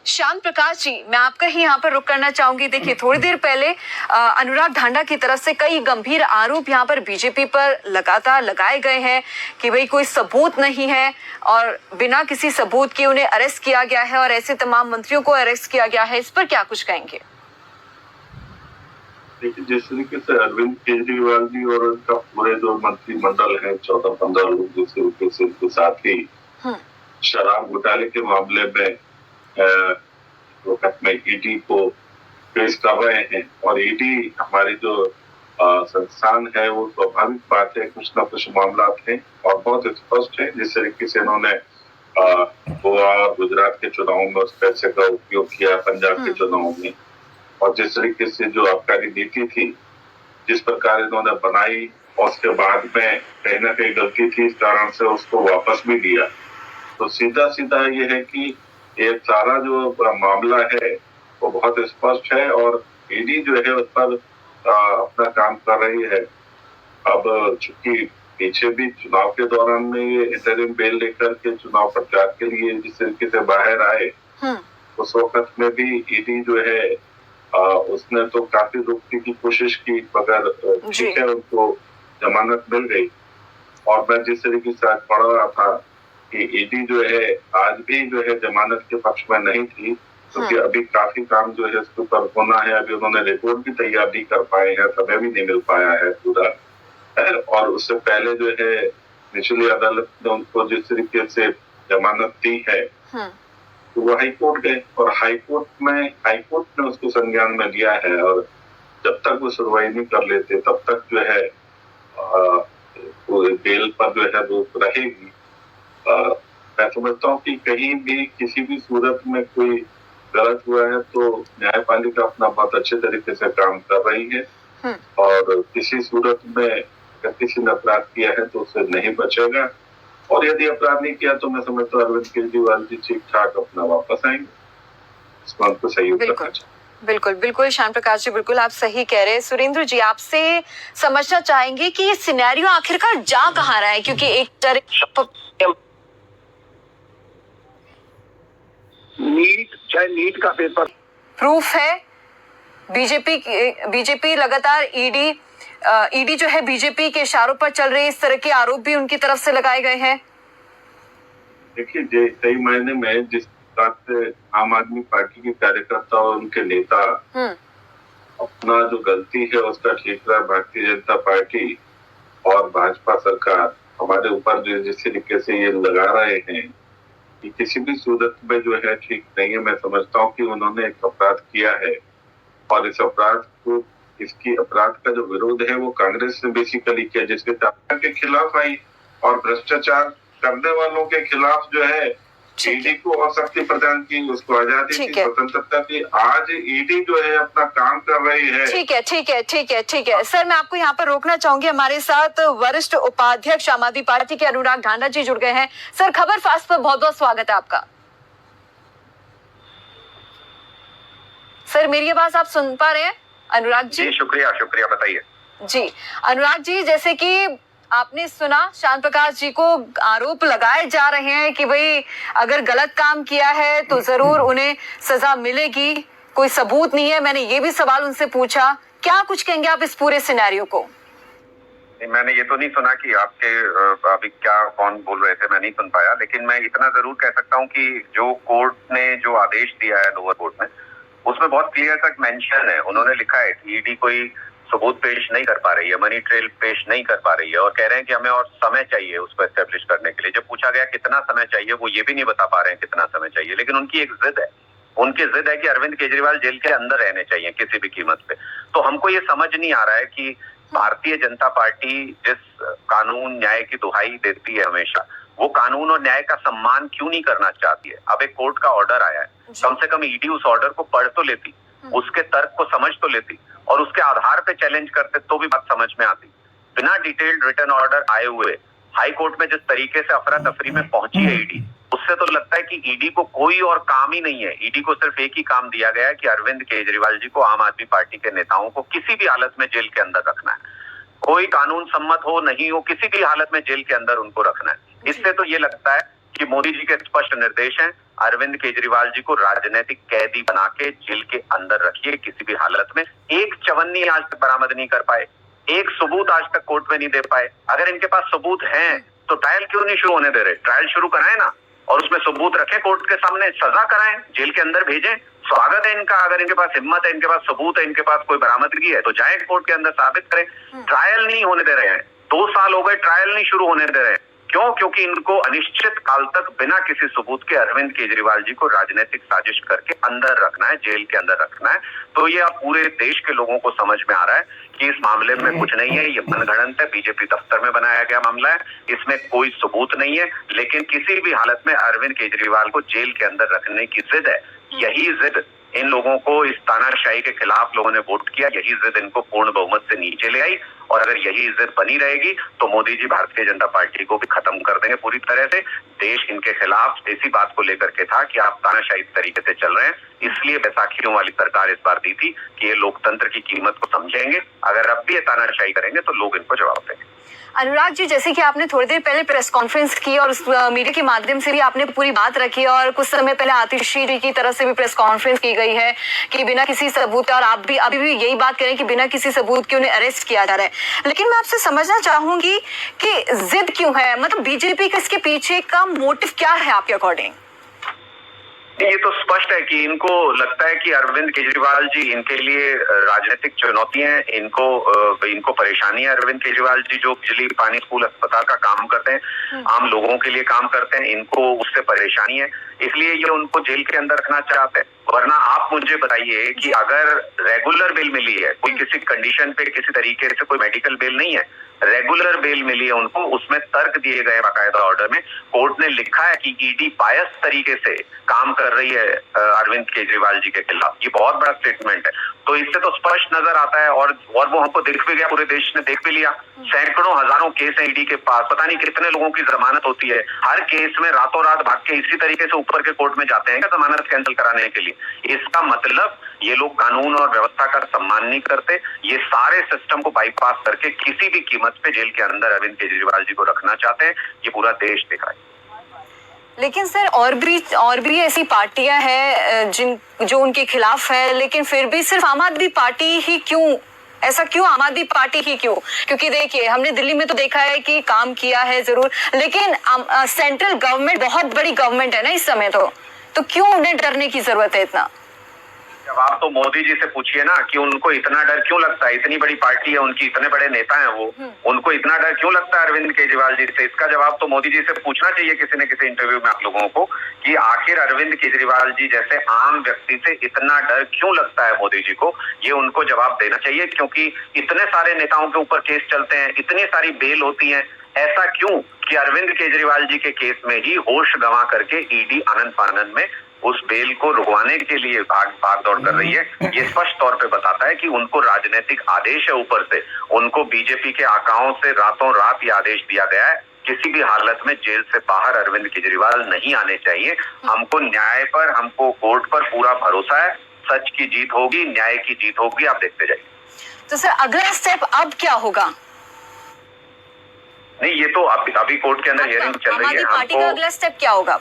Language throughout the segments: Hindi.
श्याम प्रकाश जी, मैं आपका ही यहाँ पर रुक करना चाहूंगी। देखिए, थोड़ी देर पहले अनुराग ढांडा की तरफ से कई गंभीर आरोप यहाँ पर बीजेपी पर लगातार लगाए गए हैं कि भाई कोई सबूत नहीं है और बिना किसी सबूत के उन्हें अरेस्ट किया गया है और ऐसे तमाम मंत्रियों को अरेस्ट किया गया है। इस पर क्या कुछ कहेंगे? देखिए, जिस तरीके से अरविंद केजरीवाल जी और उनका पूरे जो मंत्रिमंडल है 14-15 लोग, जिस तरीके से उनके साथ ही शराब घोटाले के मामले में ईडी को पेश कर रहे हैं और ईडी हमारी जो संस्थान है वो स्वाभाविक बात है, कुछ न कुछ मामला थे और बहुत स्पष्ट है। जिस तरीके से इन्होंने गोवा और गुजरात के चुनाव में उस पैसे का उपयोग किया, पंजाब के चुनाव में, और जिस तरीके से जो आबकारी नीति थी जिस प्रकार इन्होंने बनाई और उसके बाद में कहीं ना कहीं गलती थी, इस कारण से उसको वापस भी दिया। तो सीधा सीधा ये है कि ये सारा जो मामला है वो बहुत स्पष्ट है और ईडी जो है उस पर अपना काम कर रही है। अब चूंकि पीछे भी चुनाव के दौरान में ये इंटरिम बेल लेकर के चुनाव प्रचार के लिए जिस तरीके से बाहर आए, उस वक्त में भी ईडी जो है उसने तो काफी रोकने की कोशिश की, मगर ठीक है, उनको जमानत मिल गई। और मैं जिस तरीके से आज पढ़ रहा था कि ईडी जो है आज भी जो है जमानत के पक्ष में नहीं थी, क्योंकि अभी काफी काम जो है इसके ऊपर होना है। अभी उन्होंने रिपोर्ट भी तैयार नहीं कर पाए हैं, समय भी नहीं मिल पाया है पूरा। और उससे पहले जो है निचली अदालत ने उनको जिस तरीके से जमानत दी है तो वो हाईकोर्ट गए और हाईकोर्ट ने उसको संज्ञान में लिया है और जब तक वो सुनवाई नहीं कर लेते तब तक जो है बेल पर जो है रोक रहेगी। मैं समझता हूँ कि कहीं भी किसी भी सूरत में कोई गलत हुआ है तो न्यायपालिका अपना बहुत अच्छे तरीके से काम कर रही है और किसी सूरत में अगर किसी ने अपराध किया है तो उससे नहीं बचेगा और यदि अपराध नहीं किया तो मैं समझता हूँ अरविंद केजरीवाल जी ठीक ठाक अपना वापस आएंगे। इसमें उनको सहयोग करना चाहिए। बिल्कुल बिल्कुल श्याम प्रकाश जी, बिल्कुल आप सही कह रहे हैं। सुरेंद्र जी, आपसे समझना चाहेंगे कि ये सिनेरियो आखिरकार जा कहाँ रहा है, क्योंकि एक तरह नीट का पेपर प्रूफ है। बीजेपी लगातार ईडी जो है बीजेपी के इशारों पर चल रही है, इस तरह के आरोप भी उनकी तरफ से लगाए गए हैं। देखिए, कई मायने में जिस बात से आम आदमी पार्टी के कार्यकर्ता और उनके नेता अपना जो गलती है उसका ठेका भारतीय जनता पार्टी और भाजपा सरकार हमारे ऊपर जो जिस तरीके से ये लगा रहे हैं कि किसी भी सूरत में जो है ठीक नहीं है। मैं समझता हूँ कि उन्होंने एक अपराध किया है और इस अपराध का जो विरोध है वो कांग्रेस ने बेसिकली किया, जिसके के खिलाफ आई और भ्रष्टाचार करने वालों के खिलाफ जो है ईडी को और शक्ति प्रदान की, उसको आजादी की, स्वतंत्रता की। आज ईडी जो है अपना काम कर रही है। ठीक है सर, मैं आपको यहाँ पर रोकना चाहूंगी। हमारे साथ वरिष्ठ उपाध्यक्ष आम आदमी पार्टी के अनुराग ढांडा जी जुड़ गए हैं। सर, खबर फास्ट पर बहुत बहुत स्वागत है आपका। सर, मेरी आवाज आप सुन पा रहे हैं अनुराग जी? शुक्रिया, बताइए जी। अनुराग जी, जैसे कि आपने सुना, श्याम प्रकाश जी को आरोप लगाए जा रहे हैं कि भाई अगर गलत काम किया है तो जरूर उन्हें सजा मिलेगी, कोई सबूत नहीं है। मैंने ये भी सवाल उनसे पूछा, क्या कुछ कहेंगे आप इस पूरे सिनेरियो को? मैंने ये तो नहीं सुना कि आपके अभी क्या कौन बोल रहे थे, मैं नहीं सुन पाया, लेकिन मैं इतना जरूर कह सकता हूँ कि जो कोर्ट ने जो आदेश दिया है लोअर कोर्ट में, उसमें बहुत क्लियर तक मेंशन है। उन्होंने लिखा है कि ईडी कोई सबूत पेश नहीं कर पा रही है, मनी ट्रेल पेश नहीं कर पा रही है और कह रहे हैं कि हमें और समय चाहिए उसको एस्टेब्लिश करने के लिए। जब पूछा गया कितना समय चाहिए, वो ये भी नहीं बता पा रहे हैं कितना समय चाहिए, लेकिन उनकी एक जिद है। उनकी जिद है कि अरविंद केजरीवाल जेल के अंदर रहने चाहिए किसी भी कीमत पे। तो हमको ये समझ नहीं आ रहा है कि भारतीय जनता पार्टी जिस कानून न्याय की दुहाई देती है हमेशा, वो कानून और न्याय का सम्मान क्यों नहीं करना चाहती है। अब एक कोर्ट का ऑर्डर आया है, कम से कम ईडी उस ऑर्डर को पढ़ तो लेती, उसके तर्क को समझ तो लेती और उसके आधार पे चैलेंज करते तो भी बात समझ में आती। बिना डिटेल्ड रिटर्न ऑर्डर आए हुए हाई कोर्ट में जिस तरीके से अफरा तफरी में पहुंची है ईडी, उससे तो लगता है कि ईडी को कोई और काम ही नहीं है। ईडी को सिर्फ एक ही काम दिया गया है कि अरविंद केजरीवाल जी को, आम आदमी पार्टी के नेताओं को किसी भी हालत में जेल के अंदर रखना है। कोई कानून सम्मत हो नहीं हो, किसी भी हालत में जेल के अंदर उनको रखना है। इससे तो ये लगता है कि मोदी जी के स्पष्ट निर्देश हैं, अरविंद केजरीवाल जी को राजनीतिक कैदी बना के जेल के अंदर रखिए किसी भी हालत में। एक चवन्नी आज तक बरामद नहीं कर पाए, एक सबूत आज तक कोर्ट में नहीं दे पाए। अगर इनके पास सबूत हैं तो ट्रायल क्यों नहीं शुरू होने दे रहे? ट्रायल शुरू कराएं ना, और उसमें सबूत रखें कोर्ट के सामने, सजा कराएं, जेल के अंदर भेजें। स्वागत है इनका, अगर इनके पास हिम्मत है, इनके पास सबूत है, इनके पास कोई बरामदगी है तो जाए कोर्ट के अंदर साबित करें। ट्रायल नहीं होने दे रहे हैं, 2 साल हो गए, ट्रायल नहीं शुरू होने दे रहे हैं। क्यों? क्योंकि इनको अनिश्चित काल तक बिना किसी सबूत के अरविंद केजरीवाल जी को राजनीतिक साजिश करके अंदर रखना है, जेल के अंदर रखना है। तो ये अब पूरे देश के लोगों को समझ में आ रहा है कि इस मामले में कुछ नहीं है, ये मनगढ़ंत है, बीजेपी दफ्तर में बनाया गया मामला है, इसमें कोई सबूत नहीं है। लेकिन किसी भी हालत में अरविंद केजरीवाल को जेल के अंदर रखने की जिद है। यही जिद इन लोगों को, इस तानाशाही के खिलाफ लोगों ने वोट किया, यही जिद इनको पूर्ण बहुमत से नीचे ले आई। और अगर यही जिद बनी रहेगी तो मोदी जी भारतीय जनता पार्टी को भी खत्म कर देंगे पूरी तरह से। देश इनके खिलाफ इसी बात को लेकर के था कि आप तानाशाही तरीके से चल रहे हैं, इसलिए बैसाखियों वाली सरकार इस बार दी थी कि ये लोकतंत्र की कीमत को समझेंगे। अगर अब भी ये तानाशाही करेंगे तो लोग इनको जवाब देंगे। अनुराग जी, जैसे कि आपने थोड़ी देर पहले प्रेस कॉन्फ्रेंस की और उस मीडिया के माध्यम से भी आपने पूरी बात रखी, और कुछ समय पहले आतिशी जी की तरफ से भी प्रेस कॉन्फ्रेंस की गई है कि बिना किसी सबूत, और आप भी अभी भी यही बात करें कि बिना किसी सबूत के उन्हें अरेस्ट किया जा रहा है। लेकिन मैं आपसे समझना चाहूंगी कि जिद क्यों है, मतलब बीजेपी का इसके पीछे का मोटिव क्या है आपके अकॉर्डिंग? ये तो स्पष्ट है कि इनको लगता है कि अरविंद केजरीवाल जी इनके लिए राजनीतिक चुनौती है, इनको परेशानी है। अरविंद केजरीवाल जी जो बिजली, पानी, स्कूल, अस्पताल का काम करते हैं, आम लोगों के लिए काम करते हैं, इनको उससे परेशानी है, इसलिए ये उनको जेल के अंदर रखना चाहते हैं। वरना आप मुझे बताइए कि अगर रेगुलर बेल मिली है, कोई किसी कंडीशन पे, किसी तरीके से कोई मेडिकल बेल नहीं है, रेगुलर बेल मिली है उनको, उसमें तर्क दिए गए बाकायदा ऑर्डर में, कोर्ट ने लिखा है कि ईडी बायस तरीके से काम कर रही है अरविंद केजरीवाल जी के खिलाफ। ये बहुत बड़ा स्टेटमेंट है। तो इससे तो स्पष्ट नजर आता है, और वो हमको दिख भी गया, पूरे देश ने देख भी लिया। सैकड़ों हजारों केस है ईडी के पास, पता नहीं कितने लोगों की जमानत होती है। हर केस में रातों रात भाग के इसी तरीके से ऊपर के कोर्ट में जाते हैं क्या जमानत कैंसिल कराने के लिए? इसका मतलब ये लोग कानून और व्यवस्था का सम्मान नहीं करते। ये सारे सिस्टम को बाईपास करके किसी भी कीमत पे जेल के अंदर अरविंद केजरीवाल जी को रखना चाहते हैं। ये पूरा देश देख रहा है। लेकिन सर और भी ऐसी पार्टियां हैं जो उनके खिलाफ है, लेकिन फिर भी सिर्फ आम आदमी पार्टी ही क्यों, ऐसा क्यों आम आदमी पार्टी ही क्यों? क्योंकि देखिए, हमने दिल्ली में तो देखा है कि काम किया है जरूर, लेकिन सेंट्रल गवर्नमेंट बहुत बड़ी गवर्नमेंट है ना इस समय, तो क्यों उन्हें डरने की जरूरत है इतना? जवाब तो मोदी जी से पूछिए ना कि उनको इतना डर क्यों लगता है। इतनी बड़ी पार्टी है उनकी, इतने बड़े नेता हैं वो, उनको इतना डर क्यों लगता है अरविंद केजरीवाल जी से? इसका जवाब तो मोदी जी से पूछना चाहिए किसी न किसी इंटरव्यू में आप लोगों को, कि आखिर अरविंद केजरीवाल जी जैसे आम व्यक्ति से इतना डर क्यों लगता है मोदी जी को। ये उनको जवाब देना चाहिए, क्योंकि इतने सारे नेताओं के ऊपर केस चलते हैं, इतनी सारी बेल होती है, ऐसा क्यों कि अरविंद केजरीवाल जी के केस में ही होश गंवा करके ईडी आनंद फानंद में उस बेल को रुकवाने के लिए भाग दौड़ कर रही है। ये स्पष्ट तौर पे बताता है कि उनको राजनीतिक आदेश है ऊपर से, उनको बीजेपी के आकाओं से रातों रात ये आदेश दिया गया है, किसी भी हालत में जेल से बाहर अरविंद केजरीवाल नहीं आने चाहिए। हमको न्याय पर, हमको कोर्ट पर पूरा भरोसा है, सच की जीत होगी, न्याय की जीत होगी, आप देखते जाइए। तो सर अगला स्टेप अब क्या होगा? नहीं, ये तो अभी कोर्ट के अंदर हियरिंग चल रही है। पार्टी का अगला स्टेप क्या होगा?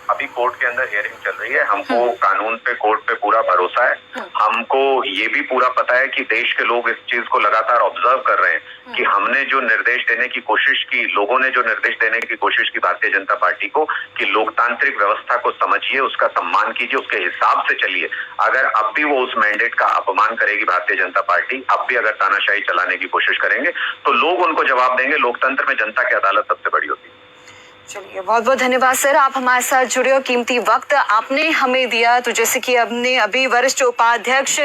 अभी कोर्ट के अंदर हियरिंग चल रही है। हमको कानून पे, कोर्ट पे पूरा भरोसा है। हमको ये भी पूरा पता है कि देश के लोग इस चीज को लगातार ऑब्जर्व कर रहे हैं कि हमने जो निर्देश देने की कोशिश की, लोगों ने जो निर्देश देने की कोशिश की भारतीय जनता पार्टी को, कि लोकतांत्रिक व्यवस्था को समझिए, उसका सम्मान कीजिए, उसके हिसाब से चलिए। अगर अब भी वो उस मैंडेट का अपमान करेगी भारतीय जनता पार्टी, अब भी अगर तानाशाही चलाने की कोशिश करेंगे, तो लोग उनको जवाब देंगे। लोकतंत्र में जनता की अदालत सबसे बड़ी होती है। चलिए, बहुत बहुत धन्यवाद सर, आप हमारे साथ जुड़े और कीमती वक्त आपने हमें दिया। तो जैसे कि हमने अभी वरिष्ठ उपाध्यक्ष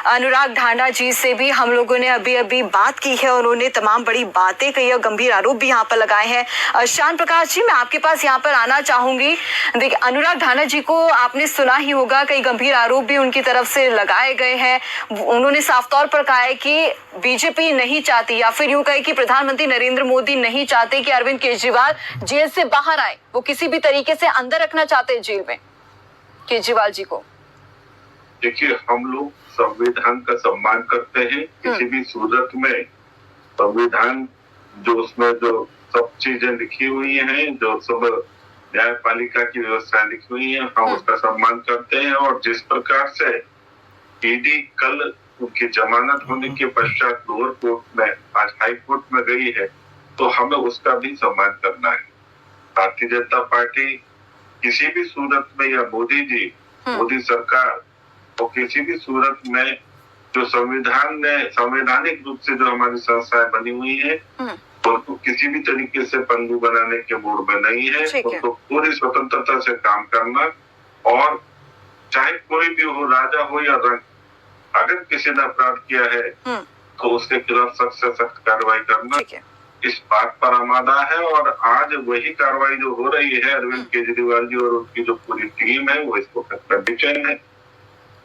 अनुराग ढांडा जी से भी हम लोगों ने अभी बात की है, उन्होंने तमाम बड़ी बातें कही और गंभीर आरोप भी यहाँ पर लगाए हैं। शान प्रकाश जी, मैं आपके पास यहाँ पर आना चाहूंगी। देखिए, अनुराग ढांडा जी को आपने सुना ही होगा, कई गंभीर आरोप भी उनकी तरफ से लगाए गए हैं। उन्होंने साफ तौर पर कहा है कि बीजेपी नहीं चाहती, या फिर यूं कहे कि प्रधानमंत्री नरेंद्र मोदी नहीं चाहते कि अरविंद केजरीवाल जेल से बाहर आए। वो किसी भी तरीके से अंदर रखना चाहते हैं जेल में केजरीवाल जी को। देखिए, हम लोग संविधान का सम्मान करते हैं। किसी भी सूरत में संविधान जो उसमें जो सब चीजें लिखी हुई हैं, जो सब न्यायपालिका की व्यवस्था लिखी हुई है, हम उसका सम्मान करते हैं। और जिस प्रकार से ईडी कल उनकी जमानत होने के पश्चात लोअर कोर्ट में आज हाई कोर्ट में गई है, तो हमें उसका भी सम्मान करना है। भारतीय जनता पार्टी किसी भी सूरत में, या मोदी जी, मोदी सरकार, और किसी भी सूरत में जो संविधान ने संवैधानिक रूप से जो हमारी संस्थाएं बनी हुई है, उनको किसी भी तरीके से पंगु बनाने के मूड में नहीं है। उनको पूरी स्वतंत्रता से काम करना, और चाहे कोई भी हो, राजा हो या रंग, अगर किसी ने अपराध किया है तो उसके खिलाफ सख्त से सख्त कार्रवाई करना, इस बात पर आमादा है। और आज वही कार्रवाई जो हो रही है, अरविंद केजरीवाल जी और उनकी जो पूरी टीम है, वो इसको बेचैन है।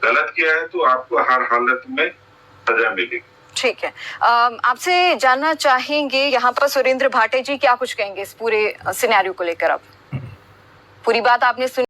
गलत किया है तो आपको हर हालत में सजा मिलेगी। ठीक है, आपसे जानना चाहेंगे यहाँ पर सुरेंद्र भाटे जी क्या कुछ कहेंगे इस पूरे सिनेरियो को लेकर। अब पूरी बात आपने सुनी।